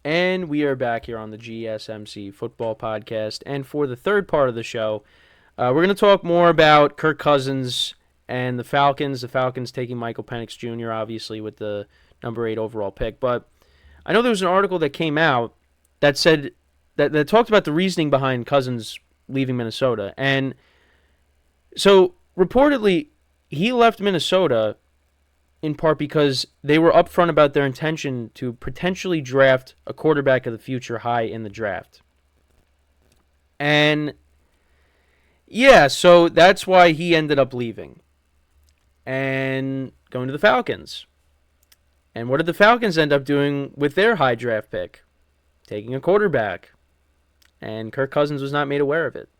And we are back here on the GSMC Football Podcast. And for the third part of the show, we're going to talk more about Kirk Cousins and the Falcons. The Falcons taking Michael Penix Jr., obviously, with the number 8 overall pick. But I know there was an article that came out that said that talked about the reasoning behind Cousins leaving Minnesota. And so, reportedly, he left Minnesota in part because they were upfront about their intention to potentially draft a quarterback of the future high in the draft. And yeah, so that's why he ended up leaving and going to the Falcons. And what did the Falcons end up doing with their high draft pick? Taking a quarterback. And Kirk Cousins was not made aware of it.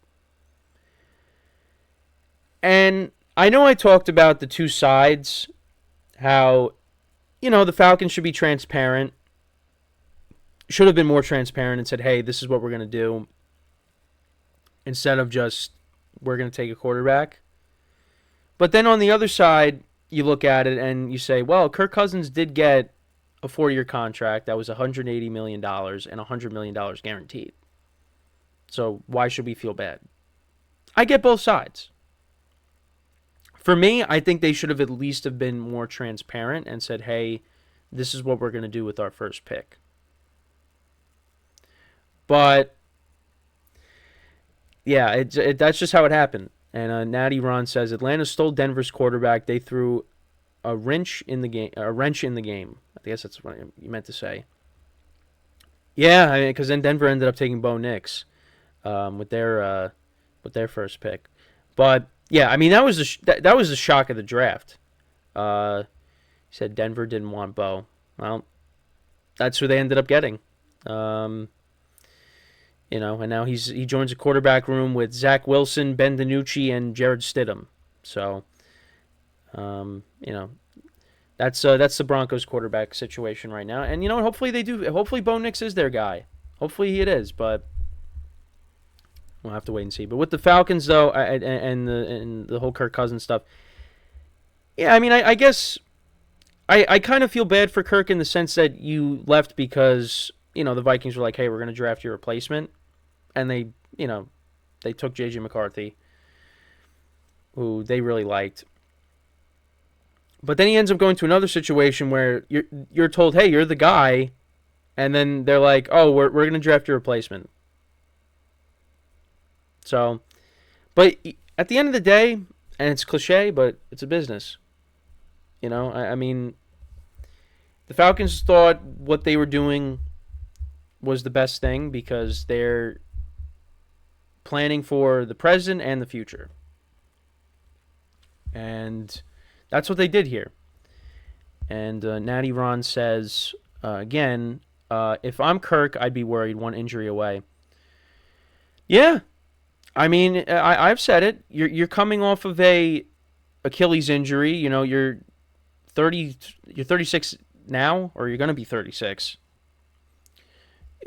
And I know I talked about the two sides, how, the Falcons should be transparent, should have been more transparent and said, hey, this is what we're going to do, instead of just, we're going to take a quarterback. But then on the other side, you look at it and you say, well, Kirk Cousins did get a 4-year contract that was $180 million and $100 million guaranteed. So why should we feel bad? I get both sides. For me, I think they should have at least have been more transparent and said, hey, this is what we're going to do with our first pick. But, yeah, that's just how it happened. And Natty Ron says, Atlanta stole Denver's quarterback. They threw a wrench in the game. I guess that's what you meant to say. Yeah, because then Denver ended up taking Bo Nix with their first pick. But yeah, I mean that was the shock of the draft. He said Denver didn't want Bo. Well, that's who they ended up getting. And now he joins a quarterback room with Zach Wilson, Ben DiNucci, and Jared Stidham. So, that's the Broncos quarterback situation right now. And hopefully they do. Hopefully Bo Nix is their guy. Hopefully it is, but we'll have to wait and see. But with the Falcons though, and the whole Kirk Cousins stuff, yeah, I mean I guess I kind of feel bad for Kirk in the sense that you left because the Vikings were like, hey, we're going to draft your replacement. And they took J.J. McCarthy, who they really liked. But then he ends up going to another situation where you're told, hey, you're the guy. And then they're like, oh, we're going to draft your replacement. So, but at the end of the day, and it's cliche, but it's a business. I mean, the Falcons thought what they were doing was the best thing because they're planning for the present and the future. And that's what they did here. And Natty Ron says, again, if I'm Kirk, I'd be worried one injury away. Yeah. I mean, I've said it. You're coming off of a Achilles injury. You're 36 now, or you're going to be 36.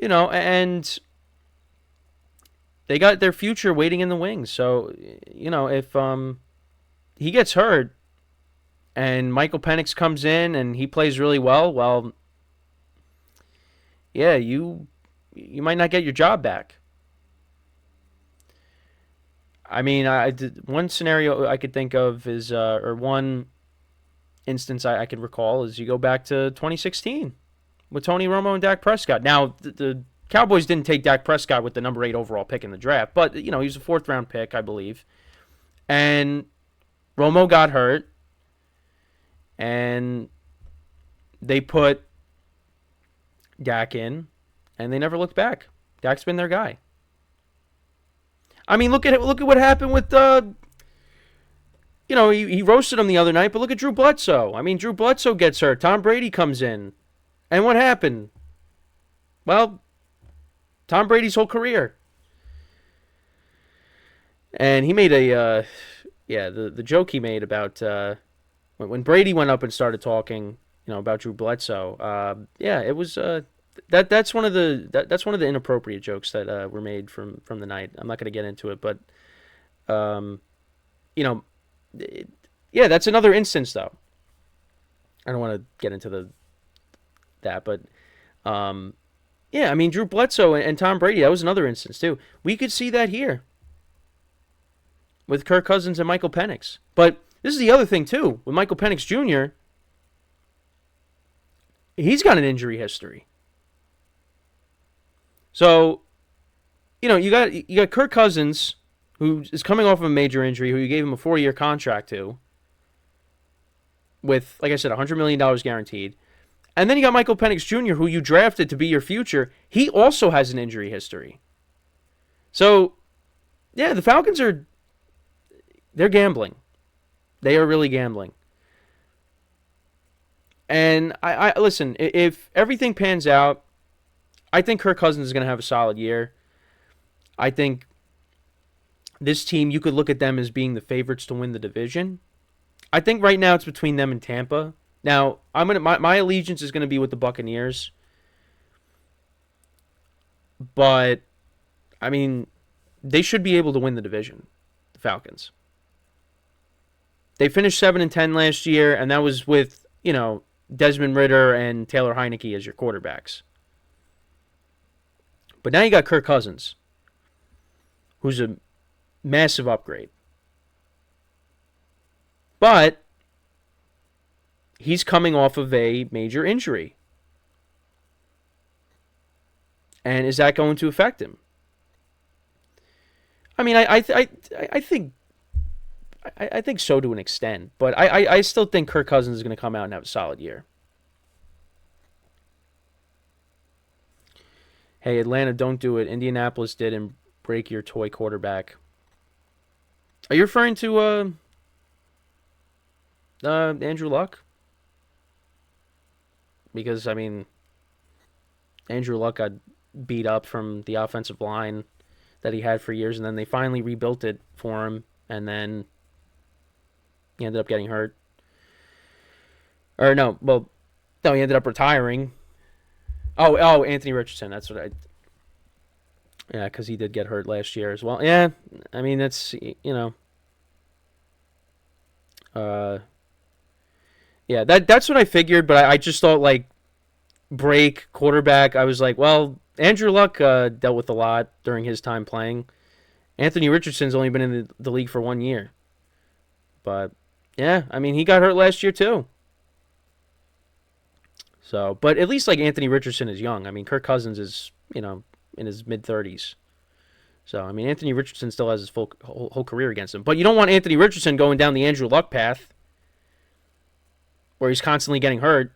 And they got their future waiting in the wings. So, if he gets hurt and Michael Penix comes in and he plays really well, yeah, you might not get your job back. I mean, one scenario I could think of is, or one instance I could recall is you go back to 2016 with Tony Romo and Dak Prescott. Now, the Cowboys didn't take Dak Prescott with the number 8 overall pick in the draft, but, he was a 4th-round pick, I believe. And Romo got hurt, and they put Dak in, and they never looked back. Dak's been their guy. I mean, look at what happened with, he roasted him the other night, but look at Drew Bledsoe. I mean, Drew Bledsoe gets hurt. Tom Brady comes in. And what happened? Well, Tom Brady's whole career. And he made the joke he made about when Brady went up and started talking, about Drew Bledsoe. It was that's one of the inappropriate jokes that were made from the night. I'm not going to get into it, but that's another instance though. I don't want to get into that, but Yeah, I mean, Drew Bledsoe and Tom Brady, that was another instance, too. We could see that here with Kirk Cousins and Michael Penix. But this is the other thing, too. With Michael Penix Jr., he's got an injury history. So, you got Kirk Cousins, who is coming off of a major injury, who you gave him a 4-year contract to, with, like I said, $100 million guaranteed. And then you got Michael Penix Jr., who you drafted to be your future. He also has an injury history. So, yeah, the Falcons they're gambling. They are really gambling. And I listen, if everything pans out, I think Kirk Cousins is going to have a solid year. I think this team, you could look at them as being the favorites to win the division. I think right now it's between them and Tampa. Now, my allegiance is going to be with the Buccaneers. But, I mean, they should be able to win the division, the Falcons. They finished 7-10 last year, and that was with, Desmond Ridder and Taylor Heineke as your quarterbacks. But now you got Kirk Cousins, who's a massive upgrade. But he's coming off of a major injury. And is that going to affect him? I mean, I think so to an extent, but I still think Kirk Cousins is going to come out and have a solid year. Hey, Atlanta, don't do it. Indianapolis did and break your toy quarterback. Are you referring to Andrew Luck? Because, I mean, Andrew Luck got beat up from the offensive line that he had for years, and then they finally rebuilt it for him, and then he ended up getting hurt. Or no, he ended up retiring. Oh, Anthony Richardson. That's what yeah, because he did get hurt last year as well. Yeah, I mean, that's, yeah, that's what I figured, but I just thought, like, break, quarterback, I was like, well, Andrew Luck dealt with a lot during his time playing. Anthony Richardson's only been in the league for 1 year. But, yeah, I mean, he got hurt last year, too. So, but at least, like, Anthony Richardson is young. I mean, Kirk Cousins is, in his mid-30s. So, I mean, Anthony Richardson still has his whole career against him. But you don't want Anthony Richardson going down the Andrew Luck path where he's constantly getting hurt.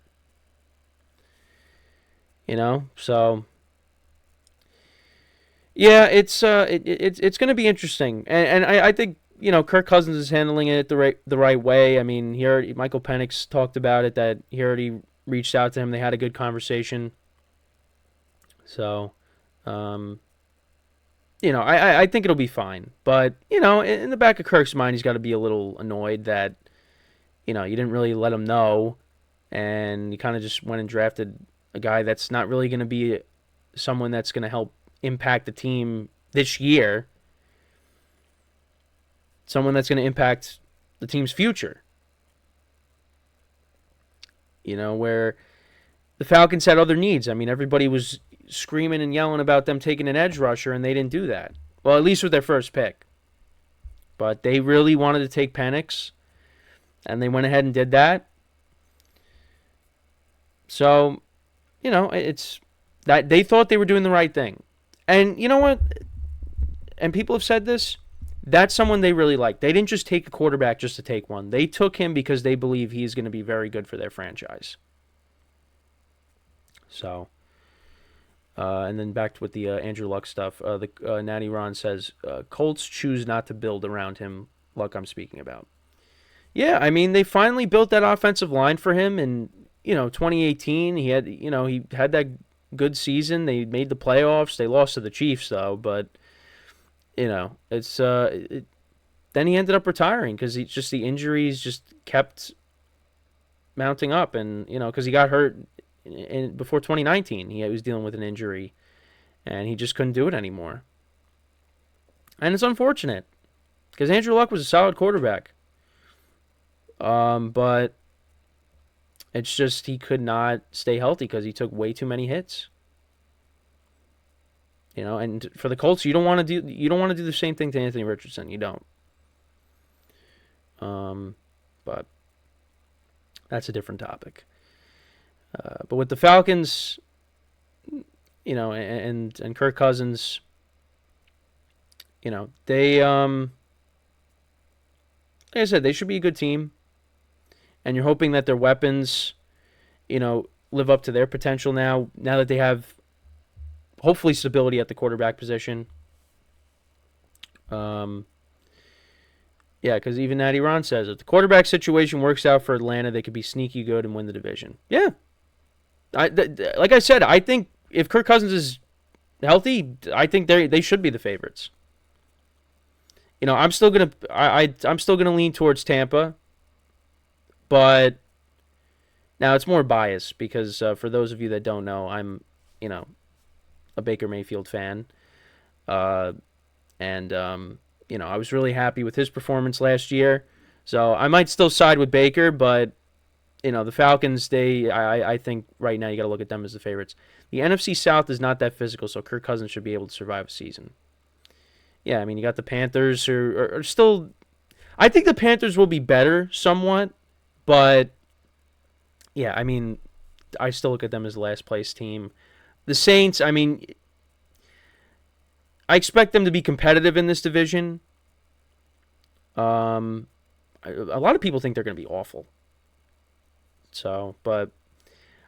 So yeah, it's going to be interesting, and I think Kirk Cousins is handling it the right way. I mean, Michael Penix talked about it, that he already reached out to him. They had a good conversation. So, I think it'll be fine. But in the back of Kirk's mind, he's got to be a little annoyed that you didn't really let him know, and you kind of just went and drafted a guy that's not really going to be someone that's going to help impact the team this year. Someone that's going to impact the team's future. Where the Falcons had other needs. I mean, everybody was screaming and yelling about them taking an edge rusher, and they didn't do that. Well, at least with their first pick. But they really wanted to take Penix, and they went ahead and did that. So, it's that they thought they were doing the right thing. And you know what? And people have said this. That's someone they really like. They didn't just take a quarterback just to take one. They took him because they believe he's going to be very good for their franchise. So, and then back with the Andrew Luck stuff. The Natty Ron says, Colts choose not to build around him. Luck I'm speaking about. Yeah, I mean, they finally built that offensive line for him, and 2018, he had that good season. They made the playoffs. They lost to the Chiefs, though, but, it's then he ended up retiring because the injuries just kept mounting up, and, because he got hurt before 2019. He was dealing with an injury, and he just couldn't do it anymore. And it's unfortunate because Andrew Luck was a solid quarterback. But it's just he could not stay healthy because he took way too many hits. And for the Colts, you don't want to do the same thing to Anthony Richardson. You don't. But that's a different topic. But with the Falcons, and Kirk Cousins, they like I said, they should be a good team. And you're hoping that their weapons, live up to their potential now that they have hopefully stability at the quarterback position. Yeah, because even Natty Ron says if the quarterback situation works out for Atlanta, they could be sneaky good and win the division. Yeah. Like I said, I think if Kirk Cousins is healthy, I think they should be the favorites. I'm still gonna lean towards Tampa, but now it's more biased because for those of you that don't know, I'm a Baker Mayfield fan, and I was really happy with his performance last year, so I might still side with Baker, but the Falcons, I think right now you got to look at them as the favorites. The NFC South is not that physical, so Kirk Cousins should be able to survive a season. Yeah, I mean, you got the Panthers who are still... I think the Panthers will be better somewhat, but yeah, I mean, I still look at them as the last place team. The Saints, I mean, I expect them to be competitive in this division. A lot of people think they're going to be awful. So, but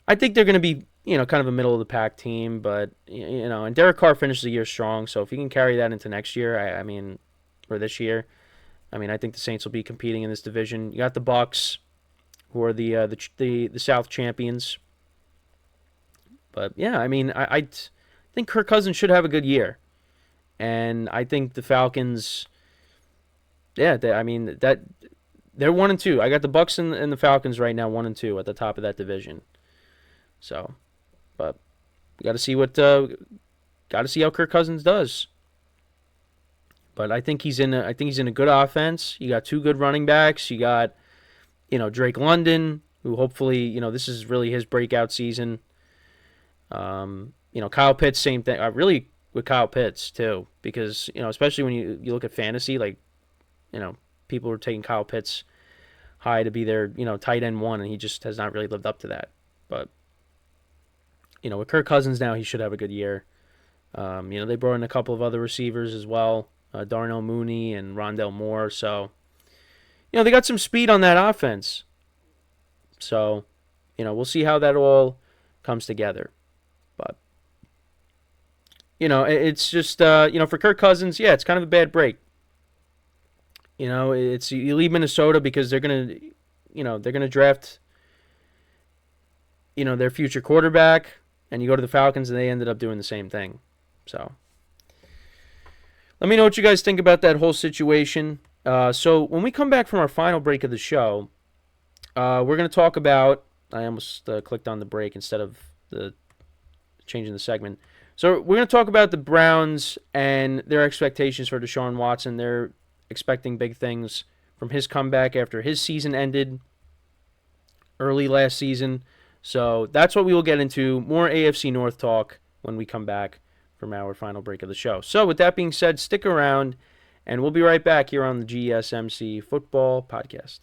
I think they're going to be, kind of a middle of the pack team. But, and Derek Carr finished the year strong. So if he can carry that into next year, or this year, I think the Saints will be competing in this division. You got the Bucks, who are the South champions. But yeah, I think Kirk Cousins should have a good year, and I think the Falcons. Yeah, they're 1-2. I got the Bucks and the Falcons right now 1-2 at the top of that division. So, but we got to see how Kirk Cousins does. But I think he's in a good offense. You got two good running backs. You got Drake London, who hopefully this is really his breakout season. Kyle Pitts, same thing. Really with Kyle Pitts too, because especially when you look at fantasy, like people are taking Kyle Pitts high to be their tight end one, and he just has not really lived up to that. But with Kirk Cousins now, he should have a good year. They brought in a couple of other receivers as well, Darnell Mooney and Rondell Moore. So they got some speed on that offense. So we'll see how that all comes together. But it's just for Kirk Cousins, yeah, it's kind of a bad break. It's you leave Minnesota because they're gonna draft their future quarterback, and you go to the Falcons and they ended up doing the same thing. So let me know what you guys think about that whole situation. So when we come back from our final break of the show, we're gonna talk about. I almost clicked on the break instead of the changing the segment. So we're gonna talk about the Browns and their expectations for Deshaun Watson. They're expecting big things from his comeback after his season ended early last season. So that's what we will get into. More AFC North talk when we come back from our final break of the show. So with that being said, stick around, and we'll be right back here on the GSMC Football Podcast.